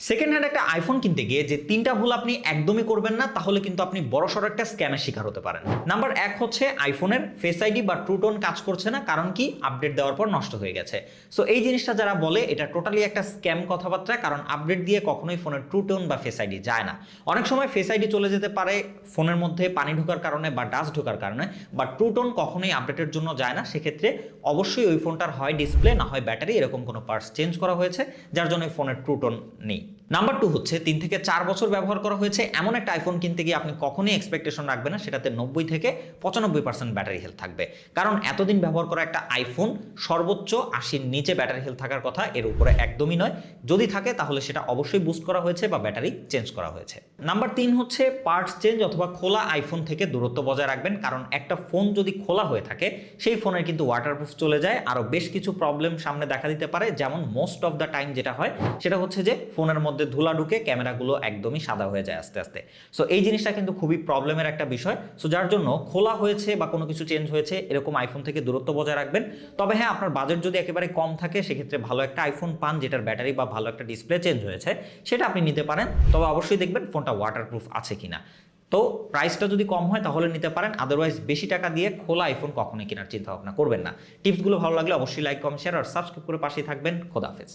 Second hand একটা iPhone কিনতে গিয়ে যে তিনটা ভুল আপনি একদমই করবেন না, তাহলে কিন্তু আপনি বড়সড় একটা স্ক্যামের শিকার হতে পারেন। নাম্বার 1 হচ্ছে আইফোনের ফেস আইডি বা ট্রু টোন কাজ করছে না, কারণ কি আপডেট দেওয়ার পর নষ্ট হয়ে গেছে। সো এই জিনিসটা যারা বলে এটা টোটালি একটা স্ক্যাম কথাবার্তা, কারণ আপডেট দিয়ে কখনোই ফোনের ট্রু টোন বা ফেস আইডি যায় না। অনেক সময় ফেস আইডি চলে যেতে পারে ফোনের মধ্যে পানি ঢোকার কারণে বা ডাস্ট ঢোকার কারণে, বা ট্রু টোন কখনোই আপডেটের জন্য যায় না। সেক্ষেত্রে অবশ্যই ওই ফোনটার হয় ডিসপ্লে না হয় ব্যাটারি, এরকম কোনো পার্টস চেঞ্জ করা হয়েছে যার জন্য ফোনের ট্রু টোন নেই। নাম্বার 2 হচ্ছে 3 থেকে 4 বছর ব্যবহার করা হয়েছে এমন একটা আইফোন কিনতে গিয়ে আপনি কখনোই এক্সপেকটেশন রাখবেন না সেটাতে 90 থেকে 95% ব্যাটারি হেলথ থাকবে। কারণ এতদিন ব্যবহার করা একটা আইফোন সর্বোচ্চ 80-র নিচে ব্যাটারি হেলথ থাকার কথা, এর উপরে একদমই নয়। যদি থাকে তাহলে সেটা অবশ্যই বুস্ট করা হয়েছে বা ব্যাটারি চেঞ্জ করা হয়েছে। নাম্বার 3 হচ্ছে পার্টস চেঞ্জ অথবা খোলা আইফোন থেকে দূরত্ব বজায় রাখবেন, কারণ একটা ফোন যদি খোলা হয়ে থাকে সেই ফোনের কিন্তু ওয়াটারপ্রুফ চলে যায়, আরও বেশ কিছু প্রবলেম সামনে দেখা দিতে পারে। যেমন মোস্ট অফ দ্য টাইম যেটা হয় সেটা হচ্ছে যে ফোনের মধ্যে ধুলা ঢুকে ক্যামেরাগুলো একদমই সাদা হয়ে যায় আস্তে আস্তে। সো এই জিনিসটা কিন্তু খুবই প্রবলেমের একটা বিষয়। সো যার জন্য খোলা হয়েছে বা কোনো কিছু চেঞ্জ হয়েছে এরকম আইফোন থেকে দূরত্ব বজায় রাখবেন। তবে হ্যাঁ, আপনার বাজেট যদি একেবারে কম থাকে সেক্ষেত্রে ভালো একটা আইফোন পান যেটার ব্যাটারি বা ভালো একটা ডিসপ্লে চেঞ্জ হয়েছে সেটা আপনি নিতে পারেন। তবে অবশ্যই দেখবেন ফোনটা ওয়াটারপ্রুফ আছে কিনা। তো প্রাইসটা যদি কম হয় তাহলে নিতে পারেন, আদারওয়াইজ বেশি টাকা দিয়ে খোলা আইফোন কখনোই কেনার চিন্তা ভাবনা করবেন না। টিপসগুলো ভালো লাগলে অবশ্যই লাইক, কমেন্ট, শেয়ার আর সাবস্ক্রাইব করে পাশেই থাকবেন। খোদা হাফেজ।